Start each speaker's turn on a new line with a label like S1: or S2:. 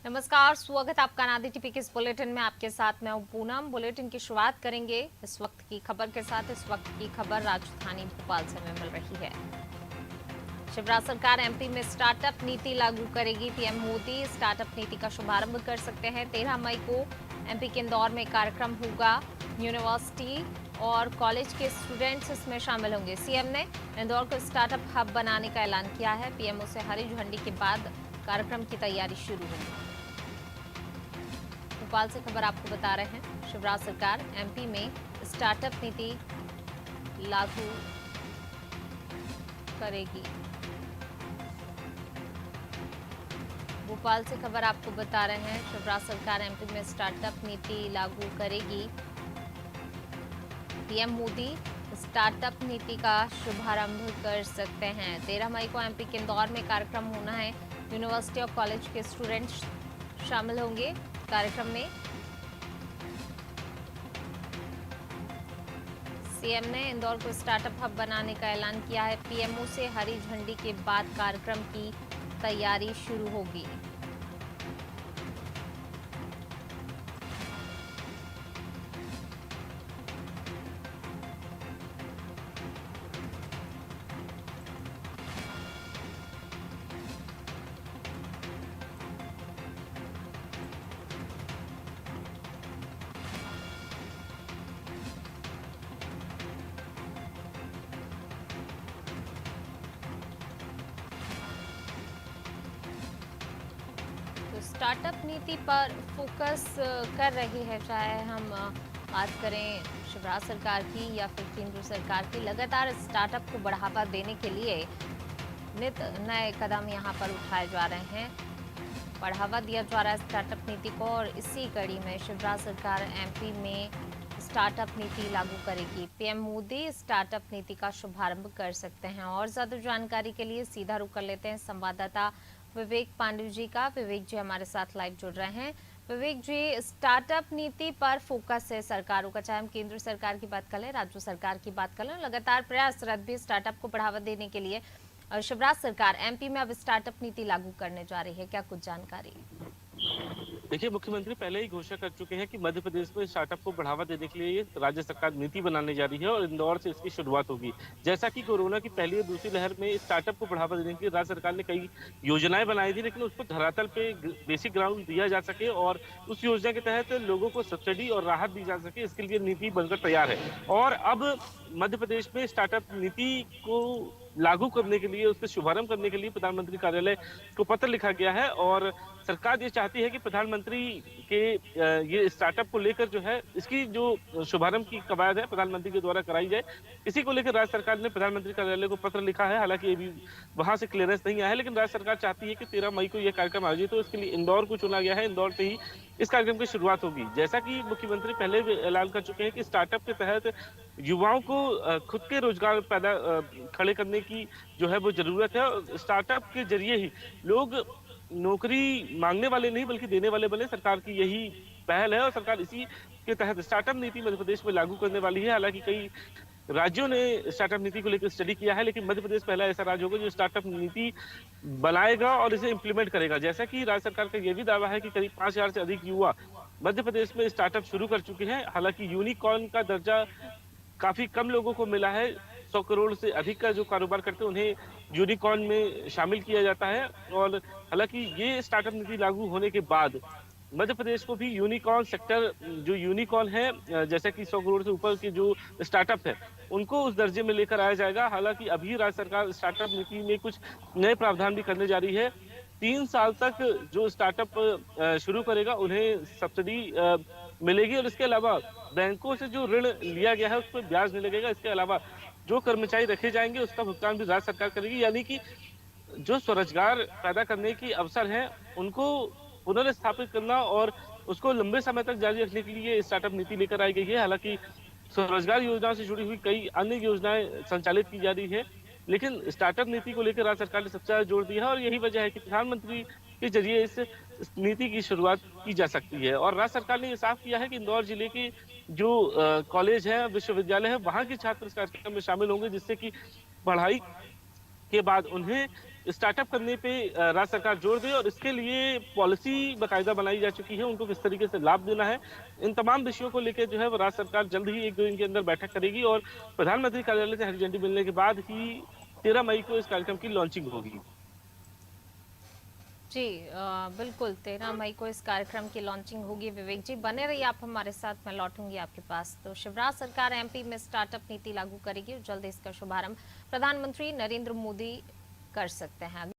S1: नमस्कार, स्वागत है आपका नादी टीपी के इस बुलेटिन में। आपके साथ मैं हूं पूनम। बुलेटिन की शुरुआत करेंगे इस वक्त की खबर के साथ। इस वक्त की खबर राजधानी भोपाल से हमें मिल रही है। शिवराज सरकार एमपी में स्टार्टअप नीति लागू करेगी। पीएम मोदी स्टार्टअप नीति का शुभारंभ कर सकते हैं। 13 मई को एमपी के इंदौर में कार्यक्रम होगा। यूनिवर्सिटी और कॉलेज के स्टूडेंट्स इसमें शामिल होंगे। सीएम ने इंदौर को स्टार्टअप हब बनाने का ऐलान किया है। पीएमओ से हरी झंडी के बाद कार्यक्रम की तैयारी शुरू होगी। भोपाल से खबर आपको बता रहे हैं, शिवराज सरकार एमपी में स्टार्टअप नीति लागू करेगी। भोपाल से खबर आपको बता रहे हैं, शिवराज सरकार एमपी में स्टार्टअप नीति लागू करेगी। पीएम मोदी स्टार्टअप नीति का शुभारंभ कर सकते हैं। 13 मई को एमपी के इंदौर में कार्यक्रम होना है। यूनिवर्सिटी और कॉलेज के स्टूडेंट्स शामिल होंगे कार्यक्रम में। सीएम ने इंदौर को स्टार्टअप हब बनाने का ऐलान किया है। पीएमओ से हरी झंडी के बाद कार्यक्रम की तैयारी शुरू होगी। स्टार्टअप नीति पर फोकस कर रही है, चाहे हम बात करें शिवराज सरकार की या फिर केंद्र सरकार की। लगातार स्टार्टअप को बढ़ावा देने के लिए नित नए कदम यहां पर उठाए जा रहे हैं। बढ़ावा दिया जा रहा है स्टार्टअप नीति को, और इसी कड़ी में शिवराज सरकार एमपी में स्टार्टअप नीति लागू करेगी। पीएम मोदी स्टार्टअप नीति का शुभारंभ कर सकते हैं। और ज्यादा जानकारी के लिए सीधा रुख कर लेते हैं संवाददाता विवेक पांडे जी का। विवेक जी हमारे साथ लाइव जुड़ रहे हैं। विवेक जी, स्टार्टअप नीति पर फोकस है सरकारों का, चाहे हम केंद्र सरकार की बात कर लें, राज्य सरकार की बात कर लें, लगातार प्रयासरत भी स्टार्टअप को बढ़ावा देने के लिए। शिवराज सरकार एमपी में अब स्टार्टअप नीति लागू करने जा रही है, क्या कुछ जानकारी?
S2: देखिए, मुख्यमंत्री पहले ही घोषणा कर चुके हैं कि मध्य प्रदेश में स्टार्टअप को बढ़ावा देने के लिए राज्य सरकार नीति बनाने जा रही है और इंदौर से इसकी शुरुआत होगी। जैसा कि कोरोना की पहली और दूसरी लहर में स्टार्टअप को बढ़ावा देने के लिए राज्य सरकार ने कई योजनाएं बनाई थी, लेकिन उसको धरातल पे बेसिक ग्राउंड दिया जा सके और उस योजना के तहत लोगों को सब्सिडी और राहत दी जा सके, इसके लिए नीति बनकर तैयार है। और अब मध्य प्रदेश में स्टार्टअप नीति को लागू करने के लिए, उसके शुभारंभ करने के लिए प्रधानमंत्री कार्यालय को पत्र लिखा गया है। और सरकार ये चाहती है कि प्रधानमंत्री के ये स्टार्टअप को लेकर जो है, इसकी जो शुभारंभ की कवायद है प्रधानमंत्री के द्वारा कराई जाए। इसी को लेकर राज्य सरकार ने प्रधानमंत्री कार्यालय को पत्र लिखा है। हालांकि ये भी वहां से क्लियरेंस नहीं आया है, लेकिन राज्य सरकार चाहती है कि 13 मई को यह कार्यक्रम आयोजित हो। इसके लिए इंदौर को चुना गया है। इंदौर से ही इस कार्यक्रम की शुरुआत होगी। जैसा कि मुख्यमंत्री पहले भी ऐलान कर चुके हैं कि स्टार्टअप के तहत युवाओं को खुद के रोजगार खड़े करने की जो है वो जरूरत है। और स्टार्टअप के जरिए ही लोग नौकरी मांगने वाले नहीं बल्कि देने वाले बने। सरकार की यही पहल है और सरकार इसी के तहत स्टार्टअप नीति मध्य प्रदेश में लागू करने वाली है। हालांकि कई राज्यों ने स्टार्टअप नीति को लेकर स्टडी किया है, लेकिन मध्य प्रदेश पहला ऐसा राज्य होगा जो स्टार्टअप नीति बनाएगा और इसे इंप्लीमेंट करेगा। जैसा कि राज्य सरकार का यह भी दावा है कि करीब 5,000 से अधिक युवा मध्य प्रदेश में स्टार्टअप शुरू कर चुके हैं। हालांकि यूनिकॉर्न का दर्जा काफी कम लोगों को मिला है। 100 करोड़ से अधिक का जो कारोबार करते हैं उन्हें यूनिकॉर्न में शामिल किया जाता है। और हालांकि ये स्टार्टअप नीति लागू होने के बाद मध्य प्रदेश को भी यूनिकॉर्न सेक्टर, जो यूनिकॉर्न है जैसे कि 100 करोड़ से ऊपर के जो स्टार्टअप है, उनको उस दर्जे में लेकर आया जाएगा। हालांकि अभी राज्य सरकार स्टार्टअप नीति में कुछ नए प्रावधान भी करने जा रही है। 3 साल तक जो स्टार्टअप शुरू करेगा उन्हें सब्सिडी मिलेगी, और इसके अलावा बैंकों से जो ऋण लिया गया है उस पर ब्याज नहीं लगेगा। इसके अलावा जो कर्मचारी रखे जाएंगे उसका भुगतान भी राज्य सरकार करेगी। यानी कि जो स्वरोजगार पैदा करने की अवसर है उनको पुनर्स्थापित करना और उसको लंबे समय तक जारी रखने के लिए स्टार्टअप नीति लेकर आई गई है। हालांकि स्वरोजगार योजना से जुड़ी हुई कई अन्य योजनाएं संचालित की जा रही है, लेकिन स्टार्टअप नीति को लेकर राज्य सरकार ने सबसे ज्यादा जोर दिया है। और यही वजह है कि प्रधानमंत्री के जरिए इस नीति की शुरुआत की जा सकती है। और राज्य सरकार ने यह साफ किया है कि इंदौर जिले के जो कॉलेज है, विश्वविद्यालय है, वहां के छात्र इस कार्यक्रम में शामिल होंगे, जिससे कि पढ़ाई के बाद उन्हें स्टार्टअप करने पे राज्य सरकार जोर दे और इसके लिए पॉलिसी बाकायदा बनाई जा चुकी है, उनको किस तरीके से लाभ देना है। इन तमाम विषयों को लेकर जो है वो राज्य सरकार जल्द ही 1-2 दिन के अंदर बैठक करेगी और प्रधानमंत्री कार्यालय से हरी झंडी मिलने के बाद ही 13 मई को इस कार्यक्रम की लॉन्चिंग होगी।
S1: जी बिल्कुल 13 मई को इस कार्यक्रम की लॉन्चिंग होगी। विवेक जी बने रहिए आप हमारे साथ, मैं लौटूंगी आपके पास। तो शिवराज सरकार एमपी में स्टार्टअप नीति लागू करेगी और जल्द इसका शुभारंभ प्रधानमंत्री नरेंद्र मोदी कर सकते हैं।